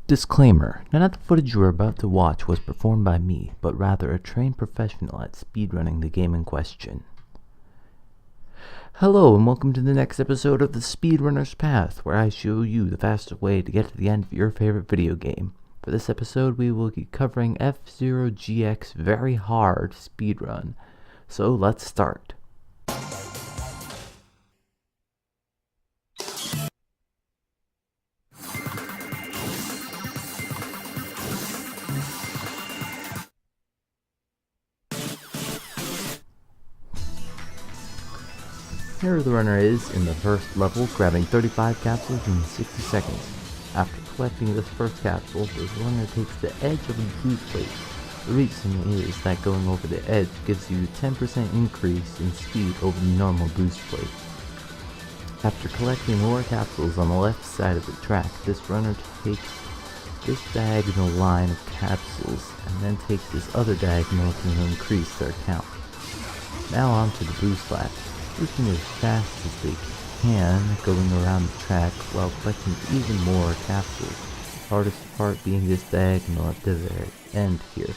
Disclaimer: none of the footage you are about to watch was performed by me, but rather a trained professional at speedrunning the game in question. Hello and welcome to the next episode of the Speedrunner's Path, where I show you the fastest way to get to the end of your favorite video game. For this episode we will be covering F-Zero GX Very Hard Speedrun. So let's start. Here the runner is in the first level, grabbing 35 capsules in 60 seconds. After collecting this first capsule, the runner takes the edge of the boost plate. The reason is that going over the edge gives you a 10% increase in speed over the normal boost plate. After collecting more capsules on the left side of the track, this runner takes this diagonal line of capsules and then takes this other diagonal to increase their count. Now on to the boost lap. Boosting as fast as they can, going around the track while collecting even more capsules. The hardest part being this diagonal at the very end here.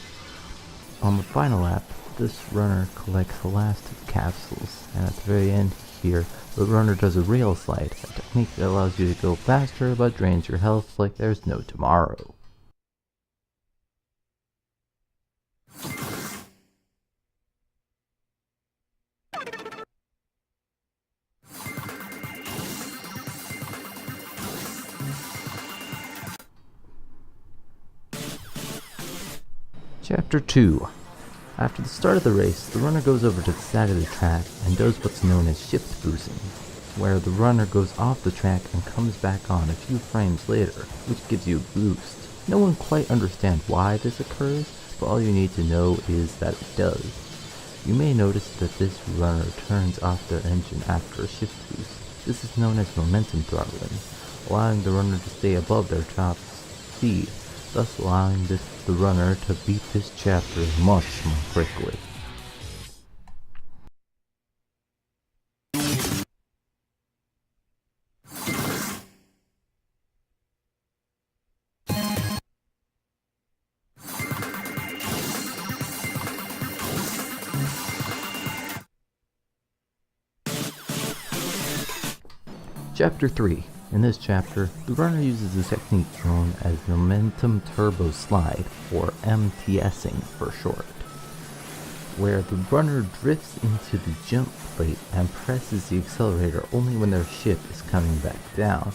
On the final lap, this runner collects the last of capsules, and at the very end here, the runner does a rail slide, a technique that allows you to go faster but drains your health like there's no tomorrow. Chapter 2. After the start of the race, the runner goes over to the side of the track and does what's known as shift boosting, where the runner goes off the track and comes back on a few frames later, which gives you a boost. No one quite understands why this occurs, but all you need to know is that it does. You may notice that this runner turns off their engine after a shift boost. This is known as momentum throttling, allowing the runner to stay above their top speed, thus allowing the runner to beat this chapter much more quickly. Chapter 3. In this chapter, the runner uses a technique known as Momentum Turbo Slide, or MTSing for short, where the runner drifts into the jump plate and presses the accelerator only when their ship is coming back down.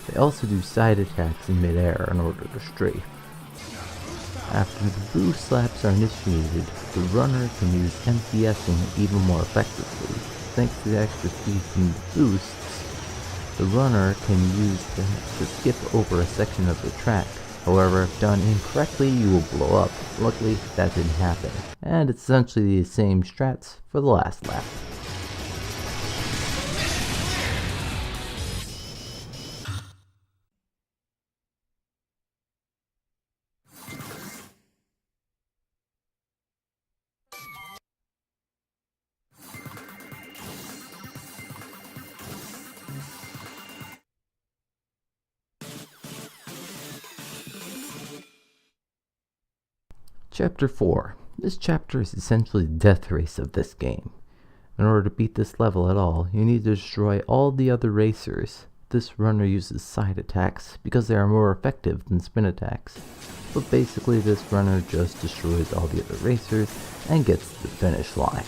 They also do side attacks in midair in order to strafe. After the boost laps are initiated, the runner can use MTSing even more effectively. Thanks to the extra speed from the boosts, the runner can use them to skip over a section of the track. However, if done incorrectly, you will blow up. Luckily, that didn't happen. And it's essentially the same strats for the last lap. Chapter 4. This chapter is essentially the death race of this game. In order to beat this level at all, you need to destroy all the other racers. This runner uses side attacks because they are more effective than spin attacks. But basically this runner just destroys all the other racers and gets to the finish line.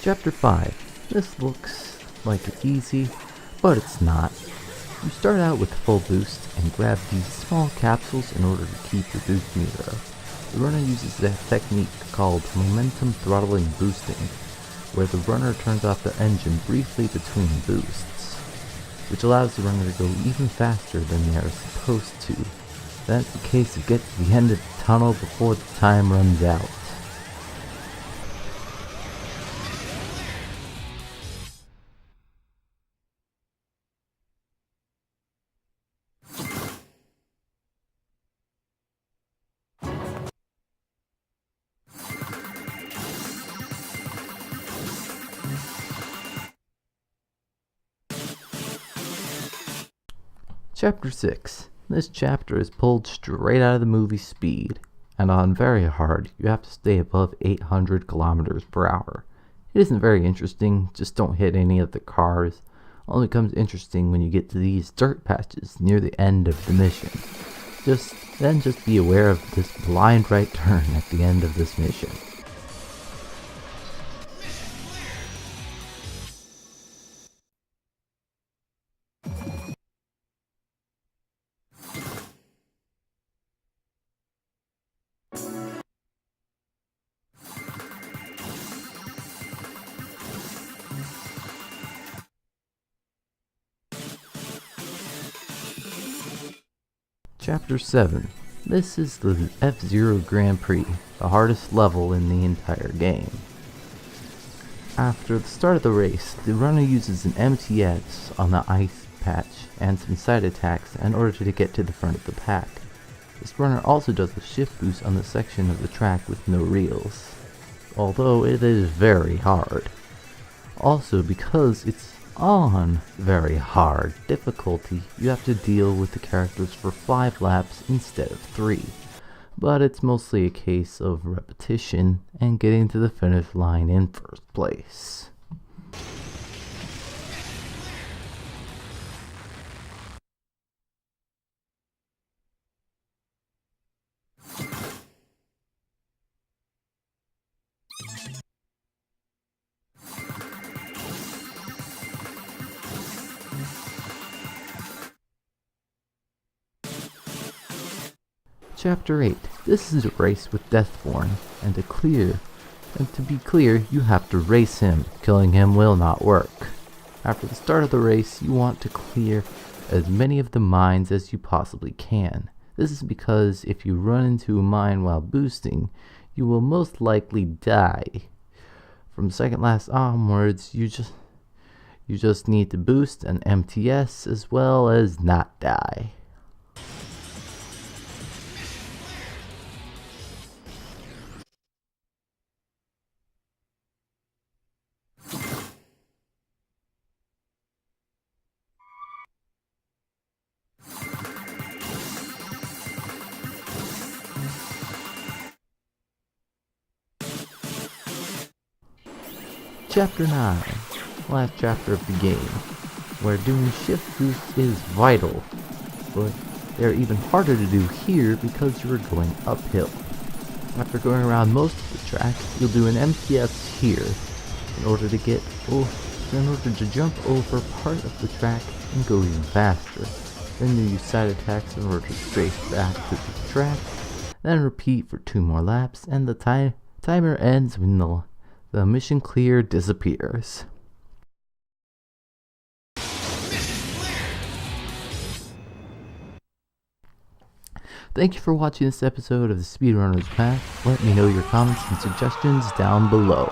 Chapter 5. This looks like it's easy, but it's not. You start out with full boost and grab these small capsules in order to keep your boost meter up. The runner uses a technique called momentum throttling boosting, where the runner turns off the engine briefly between boosts, which allows the runner to go even faster than they are supposed to. Then it's a case of get to the end of the tunnel before the time runs out. Chapter 6. This chapter is pulled straight out of the movie Speed, and on very hard, you have to stay above 800 kilometers per hour. It isn't very interesting, just don't hit any of the cars. Only becomes interesting when you get to these dirt patches near the end of the mission. Just be aware of this blind right turn at the end of this mission. Chapter 7. This is the F-Zero Grand Prix, the hardest level in the entire game. After the start of the race, the runner uses an MTS on the ice patch and some side attacks in order to get to the front of the pack. This runner also does a shift boost on the section of the track with no reels, although it is very hard. Also, because it's on very hard difficulty, you have to deal with the characters for 5 laps instead of 3. But it's mostly a case of repetition and getting to the finish line in first place. Chapter 8. This is a race with Deathborn, and to be clear, you have to race him. Killing him will not work. After the start of the race, you want to clear as many of the mines as you possibly can. This is because if you run into a mine while boosting, you will most likely die. From second last onwards, you just need to boost an MTS as well as not die. Chapter 9, last chapter of the game, where doing shift boost is vital, but they're even harder to do here because you are going uphill. After going around most of the track, you'll do an MTS here in order to jump over part of the track and go even faster. Then you use side attacks in order to strafe back to the track, then repeat for 2 more laps, and the timer ends when the mission clear disappears. Thank you for watching this episode of the Speedrunner's Path. Let me know your comments and suggestions down below.